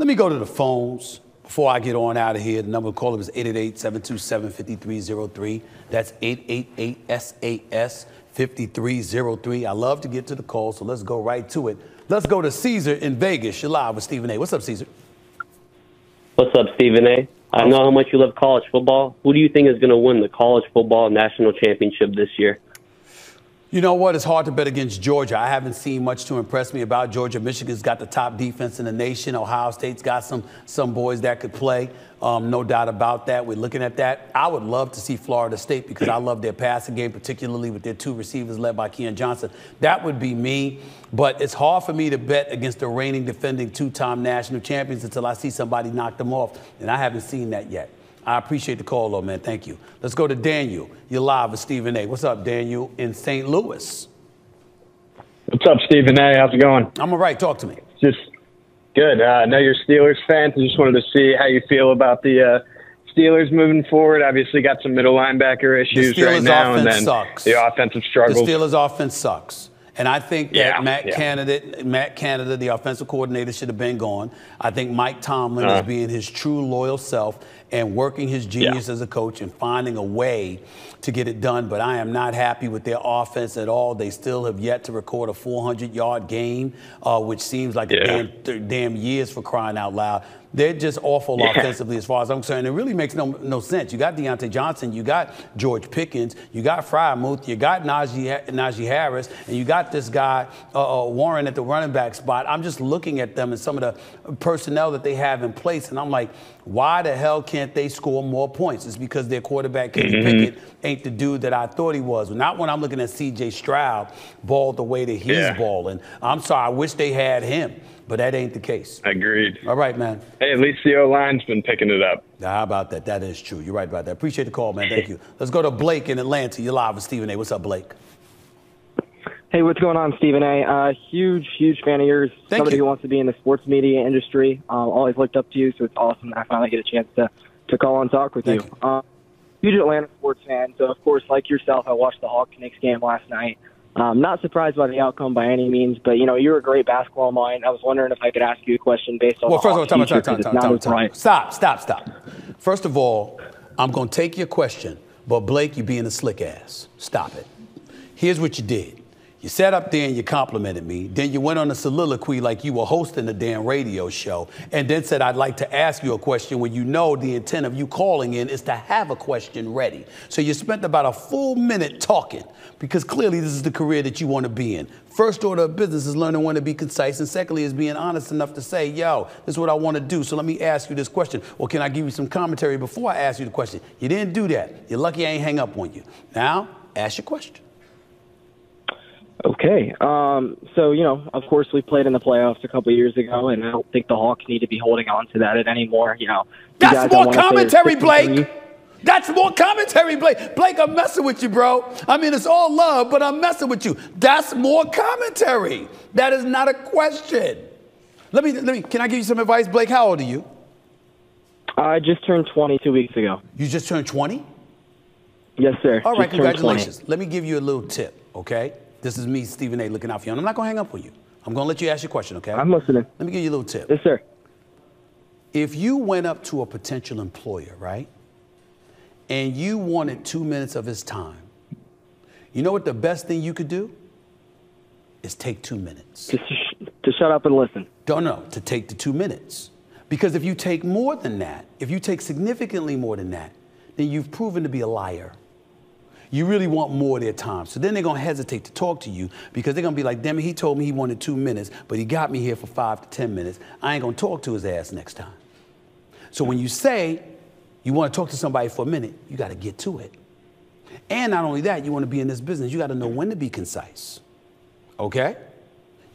Let me go to the phones before I get on out of here. The number to call is 888-727-5303. That's 888-SAS-5303. I love to get to the call, so let's go right to it. Let's go to Caesar in Vegas. You're live with Stephen A. What's up, Caesar? What's up, Stephen A? I know how much you love college football. Who do you think is going to win the college football national championship this year? You know what? It's hard to bet against Georgia. I haven't seen much to impress me about Georgia. Michigan's got the top defense in the nation. Ohio State's got some boys that could play. No doubt about that. We're looking at that. I would love to see Florida State because I love their passing game, particularly with their two receivers led by Keon Johnson. That would be me. But it's hard for me to bet against the reigning, defending two-time national champions until I see somebody knock them off. And I haven't seen that yet. I appreciate the call, though, man. Thank you. Let's go to Daniel. You're live with Stephen A. What's up, Daniel, in St. Louis? What's up, Stephen A? How's it going? I'm all right. Talk to me. Just good. I know you're Steelers fans. I just wanted to see how you feel about the Steelers moving forward. Obviously got some middle linebacker issues right now, and then the offensive struggles. The Steelers' offense sucks. And I think that Matt Canada, the offensive coordinator, should have been gone. I think Mike Tomlin is being his true loyal self and working his genius as a coach and finding a way to get it done. But I am not happy with their offense at all. They still have yet to record a 400-yard game, which seems like a damn years, for crying out loud. They're just awful offensively as far as I'm concerned. It really makes no sense. You got Deontay Johnson, you got George Pickens, you got Freiermuth, you got Najee Harris, and you got this guy Warren at the running back spot. I'm just looking at them and some of the personnel that they have in place, and I'm like, why the hell can't they score more points? It's because their quarterback, Kenny Pickett, ain't the dude that I thought he was. Not when I'm looking at C.J. Stroud ball the way that he's balling. I'm sorry, I wish they had him. But that ain't the case. Agreed. All right, man. Hey, at least the O-line's been picking it up. How about that? That is true. You're right about that. Appreciate the call, man. Thank you. Let's go to Blake in Atlanta. You're live with Stephen A. What's up, Blake? Hey, what's going on, Stephen A? Huge fan of yours. Somebody who wants to be in the sports media industry. Always looked up to you, so it's awesome that I finally get a chance to call and talk with you. Huge Atlanta sports fan, so of course, like yourself, I watched the Hawks-Knicks game last night. Not surprised by the outcome by any means, but, you know, you're a great basketball mind. I was wondering if I could ask you a question based on first of all, time. Stop. First of all, I'm going to take your question, but, Blake, you're being a slick ass. Stop it. Here's what you did. You sat up there and you complimented me. Then you went on a soliloquy like you were hosting a damn radio show and then said, I'd like to ask you a question when you know the intent of you calling in is to have a question ready. So you spent about a full minute talking because clearly this is the career that you want to be in. First order of business is learning when to be concise, and secondly is being honest enough to say, yo, this is what I want to do, so let me ask you this question. Or can I give you some commentary before I ask you the question? You didn't do that. You're lucky I ain't hang up on you. Now, ask your question. Okay. So, you know, of course, we played in the playoffs a couple of years ago, and I don't think the Hawks need to be holding on to that anymore. You know, that's more commentary, Blake. That's more commentary, Blake. Blake, I'm messing with you, bro. I mean, it's all love, but I'm messing with you. That's more commentary. That is not a question. Let me. Can I give you some advice, Blake? How old are you? I just turned 20 2 weeks ago. You just turned 20? Yes, sir. All right, congratulations. Let me give you a little tip, okay? This is me, Stephen A., looking out for you. And I'm not going to hang up on you. I'm going to let you ask your question, okay? I'm listening. Let me give you a little tip. Yes, sir. If you went up to a potential employer, right, and you wanted 2 minutes of his time, you know what the best thing you could do? Is take 2 minutes. To shut up and listen. No, to take the 2 minutes. Because if you take more than that, if you take significantly more than that, then you've proven to be a liar. You really want more of their time. So then they're going to hesitate to talk to you because they're going to be like, damn it, he told me he wanted 2 minutes, but he got me here for 5 to 10 minutes. I ain't going to talk to his ass next time. So when you say you want to talk to somebody for a minute, you got to get to it. And not only that, you want to be in this business, you got to know when to be concise. Okay?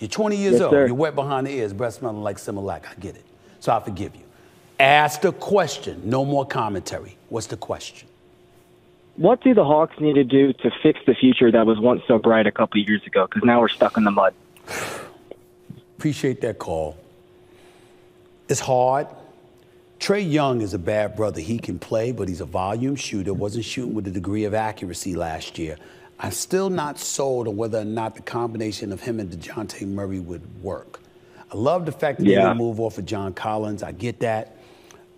You're 20 years old. Sir. You're wet behind the ears, breath smelling like Similac. I get it. So I forgive you. Ask the question. No more commentary. What's the question? What do the Hawks need to do to fix the future that was once so bright a couple of years ago? Because now we're stuck in the mud. Appreciate that call. It's hard. Trae Young is a bad brother. He can play, but he's a volume shooter. Wasn't shooting with a degree of accuracy last year. I'm still not sold on whether or not the combination of him and DeJounte Murray would work. I love the fact that they didn't move off of John Collins. I get that.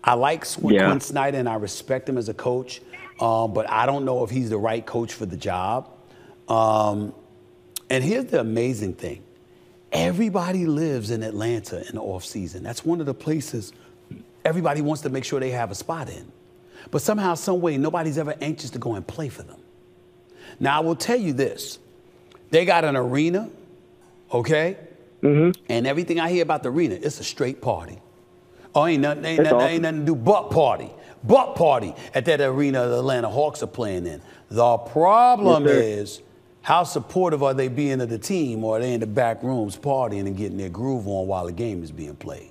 I like Quinn Snyder, and I respect him as a coach, but I don't know if he's the right coach for the job. And here's the amazing thing. Everybody lives in Atlanta in the offseason. That's one of the places everybody wants to make sure they have a spot in. But somehow, some way, nobody's ever anxious to go and play for them. Now, I will tell you this. They got an arena, okay? And everything I hear about the arena, it's a straight party. Oh, ain't nothing to do but party. But party at that arena the Atlanta Hawks are playing in. The problem is, how supportive are they being of the team, or are they in the back rooms partying and getting their groove on while the game is being played?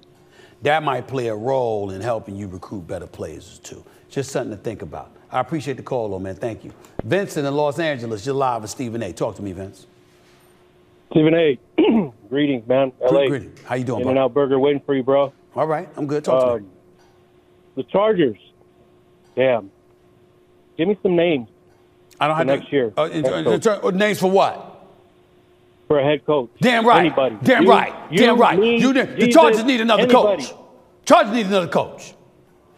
That might play a role in helping you recruit better players, too. Just something to think about. I appreciate the call, though, man. Thank you. Vincent in Los Angeles, you're live with Stephen A. Talk to me, Vince. Stephen A., greetings, man. LA. Greetings. How you doing, bro? In-N-Out Burger waiting for you, bro. All right, I'm good. Talk to me. The Chargers. Damn. Give me some names. I don't have next year. Names for what? For a head coach. Damn right. Anybody. Damn right. The Chargers need another coach. Chargers need another coach.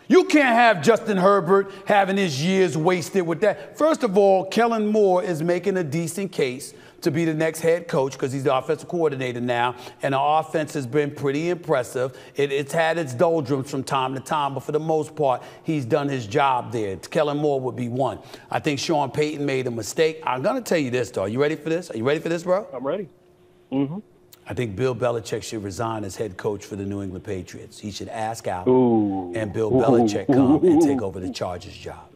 You can't have Justin Herbert having his years wasted with that. First of all, Kellen Moore is making a decent case to be the next head coach because he's the offensive coordinator now, and the offense has been pretty impressive. It's had its doldrums from time to time, but for the most part, he's done his job there. Kellen Moore would be one. I think Sean Payton made a mistake. I'm going to tell you this, though. Are you ready for this? Are you ready for this, bro? I'm ready. I think Bill Belichick should resign as head coach for the New England Patriots. He should ask out, and Bill Belichick come and take over the Chargers job.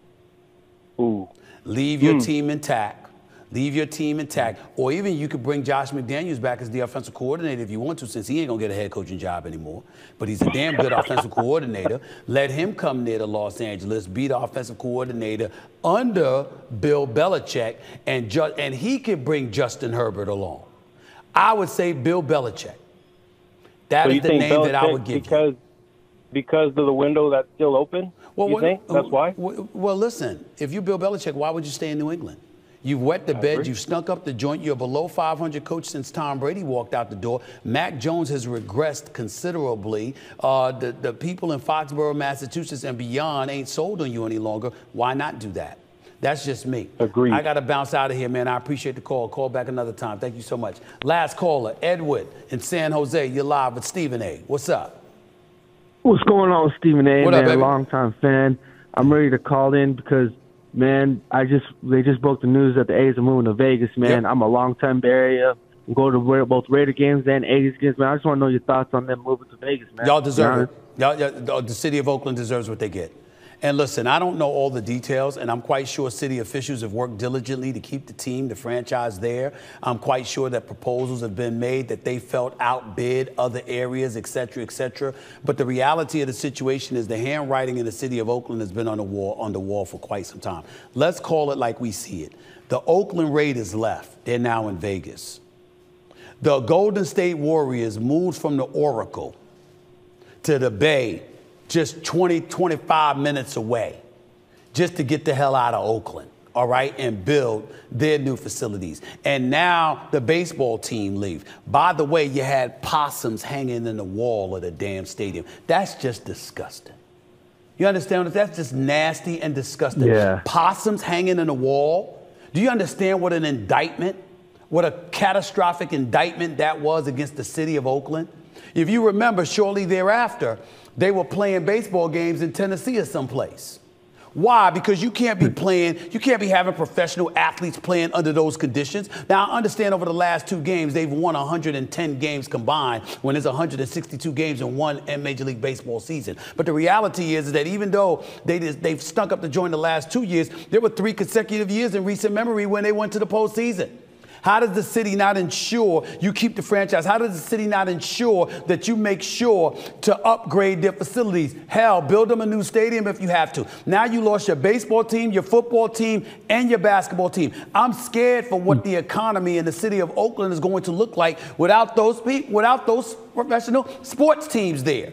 Leave your team intact. Leave your team intact. Or even you could bring Josh McDaniels back as the offensive coordinator if you want to, since he ain't going to get a head coaching job anymore. But he's a damn good offensive coordinator. Let him come near to Los Angeles, be the offensive coordinator under Bill Belichick, and he can bring Justin Herbert along. I would say Bill Belichick. That is the name that I would give you. Because of the window that's still open? Well, you think that's why? Well, listen, if you're Bill Belichick, why would you stay in New England? You've wet the bed. You've stunk up the joint. You're a below 500 coach since Tom Brady walked out the door. Mac Jones has regressed considerably. The people in Foxborough, Massachusetts and beyond ain't sold on you any longer. Why not do that? That's just me. Agreed. I got to bounce out of here, man. I appreciate the call. Call back another time. Thank you so much. Last caller, Edward in San Jose. You're live with Stephen A. What's up? What's going on, Stephen A? What man, up, baby? Long-time fan. I'm ready to call in because, man, they just broke the news that the A's are moving to Vegas, man. Yep. I'm a long-time Bay Area. Go to both Raider games and A's games, man. I just want to know your thoughts on them moving to Vegas, man. Y'all deserve it. The city of Oakland deserves what they get. And listen, I don't know all the details, and I'm quite sure city officials have worked diligently to keep the team, the franchise there. I'm quite sure that proposals have been made that they felt outbid other areas, et cetera, et cetera. But the reality of the situation is the handwriting in the city of Oakland has been on the wall for quite some time. Let's call it like we see it. The Oakland Raiders left. They're now in Vegas. The Golden State Warriors moved from the Oracle to the Bay, just 20, 25 minutes away, just to get the hell out of Oakland, all right, and build their new facilities. And now the baseball team leaves. By the way, you had possums hanging in the wall of the damn stadium. That's just disgusting. You understand? That's just nasty and disgusting. Yeah. Possums hanging in the wall. Do you understand what an indictment, what a catastrophic indictment that was against the city of Oakland? If you remember, shortly thereafter, they were playing baseball games in Tennessee or someplace. Why? Because you can't be having professional athletes playing under those conditions. Now, I understand over the last 2 games, they've won 110 games combined when there's 162 games in one Major League Baseball season. But the reality is that even though they've stunk up the joint the last 2 years, there were 3 consecutive years in recent memory when they went to the postseason. How does the city not ensure you keep the franchise? How does the city not ensure that you make sure to upgrade their facilities? Hell, build them a new stadium if you have to. Now you lost your baseball team, your football team, and your basketball team. I'm scared for what the economy in the city of Oakland is going to look like without those professional sports teams there.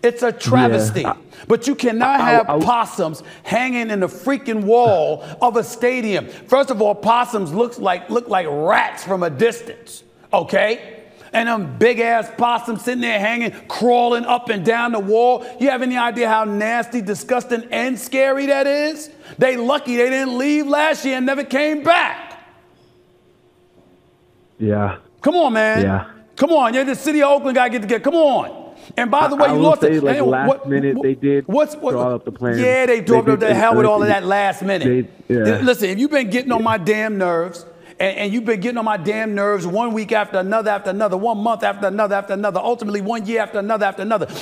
It's a travesty. Yeah. But you cannot have possums hanging in the freaking wall of a stadium. First of all, possums look like rats from a distance, okay? And them big-ass possums sitting there hanging, crawling up and down the wall. You have any idea how nasty, disgusting, and scary that is? They lucky they didn't leave last year and never came back. Yeah. Come on, man. Yeah. Come on. Yeah, the city of Oakland got to get together. Come on. And by the way, you lost it. Like last minute, they did draw up the plan. Yeah, they drove up the hell with all of that last minute. Listen, if you've been getting on my damn nerves, and you've been getting on my damn nerves 1 week after another, 1 month after another, ultimately 1 year after another,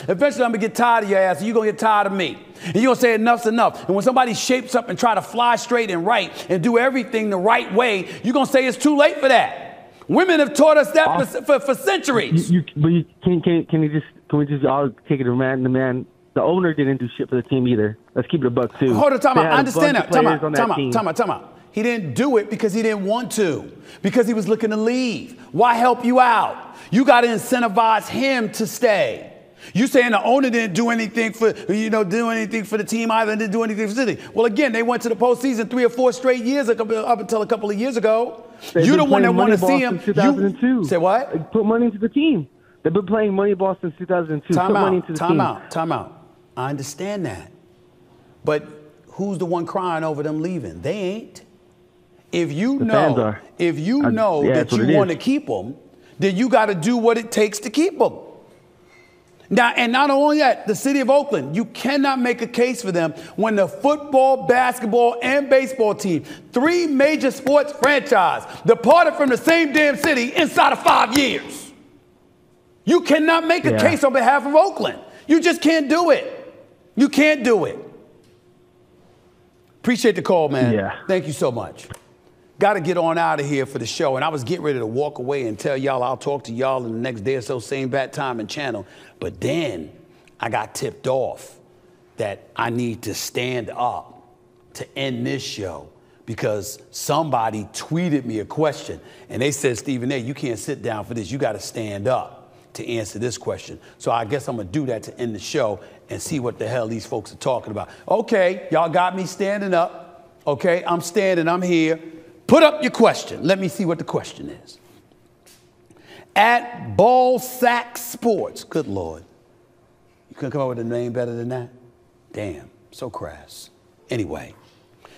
eventually I'm going to get tired of your ass, and you're going to get tired of me. And you're going to say enough's enough. And when somebody shapes up and try to fly straight and right and do everything the right way, you're going to say it's too late for that. Women have taught us that for centuries. Can we just all take it to the man? The owner didn't do shit for the team either. Let's keep it a buck too. Hold on, time out. I understand that. Time out. He didn't do it because he didn't want to, because he was looking to leave. Why help you out? You got to incentivize him to stay. You saying the owner didn't do anything for the team either, and didn't do anything for the city. Well, again, they went to the postseason 3 or 4 straight years up until a couple of years ago. You're the one that want to see him. 2002. Say what? They put money into the team. They've been playing Moneyball since 2002. Time out. I understand that. But who's the one crying over them leaving? They ain't. If you know that you want to keep them, then you got to do what it takes to keep them. Now, and not only that, the city of Oakland, you cannot make a case for them when the football, basketball, and baseball team, 3 major sports franchises, departed from the same damn city inside of 5 years. You cannot make a case on behalf of Oakland. You just can't do it. You can't do it. Appreciate the call, man. Yeah. Thank you so much. Got to get on out of here for the show. And I was getting ready to walk away and tell y'all I'll talk to y'all in the next day or so, same bat time and channel. But then I got tipped off that I need to stand up to end this show because somebody tweeted me a question. And they said, Stephen A., you can't sit down for this. You got to stand up to answer this question. So I guess I'm going to do that to end the show and see what the hell these folks are talking about. Okay, y'all got me standing up. Okay, I'm standing. I'm here. Put up your question. Let me see what the question is. At Ballsack Sports. Good Lord. You couldn't come up with a name better than that? Damn, so crass. Anyway,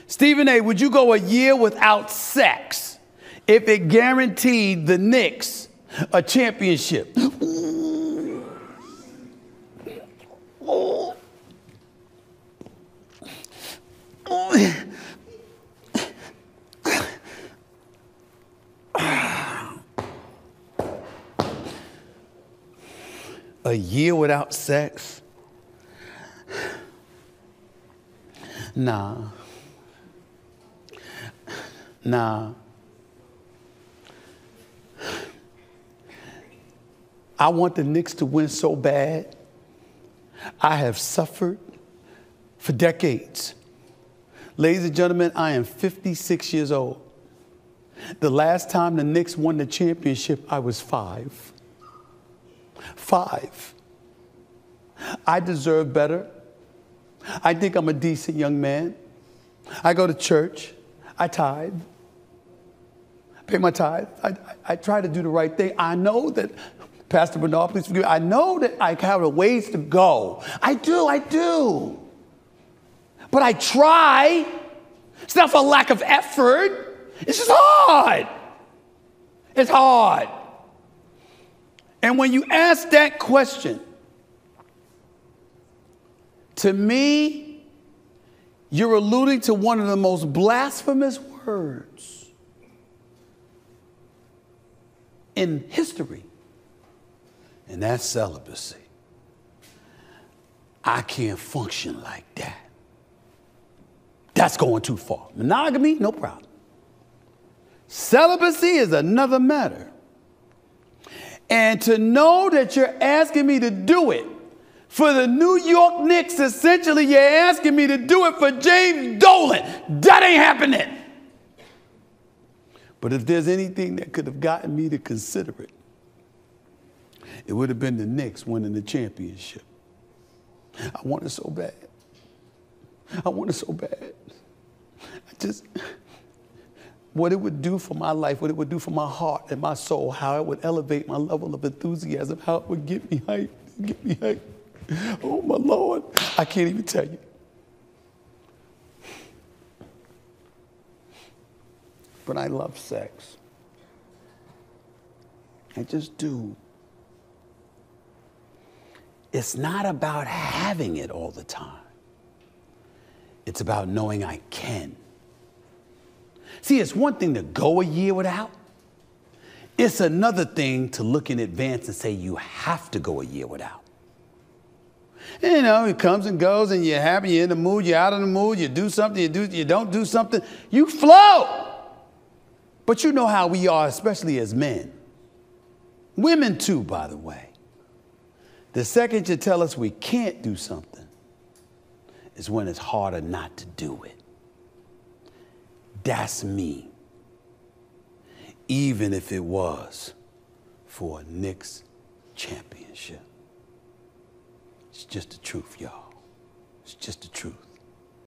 Stephen A., would you go a year without sex if it guaranteed the Knicks a championship? A year without sex? Nah. I want the Knicks to win so bad. I have suffered for decades. Ladies and gentlemen, I am 56 years old. The last time the Knicks won the championship, I was 5. 5. I deserve better. I think I'm a decent young man. I go to church. I tithe. I pay my tithe. I try to do the right thing. I know that, Pastor Bernard, please forgive me. I know that I have a ways to go. I do. But I try. It's not for lack of effort. It's just hard. It's hard. And when you ask that question, to me, you're alluding to one of the most blasphemous words in history, and that's celibacy. I can't function like that. That's going too far. Monogamy, no problem. Celibacy is another matter. And to know that you're asking me to do it for the New York Knicks, essentially you're asking me to do it for James Dolan. That ain't happening. But if there's anything that could have gotten me to consider it, it would have been the Knicks winning the championship. I want it so bad. what it would do for my life, what it would do for my heart and my soul, how it would elevate my level of enthusiasm, how it would get me hyped, get me hyped. Oh, my Lord, I can't even tell you. But I love sex. I just do. It's not about having it all the time. It's about knowing I can. See, it's one thing to go a year without. It's another thing to look in advance and say you have to go a year without. You know, it comes and goes and you're happy, you're in the mood, you're out of the mood, you do something, you don't do something, you flow. But you know how we are, especially as men. Women too, by the way. The second you tell us we can't do something is when it's harder not to do it. That's me. Even if it was for a Knicks championship. It's just the truth, y'all. It's just the truth.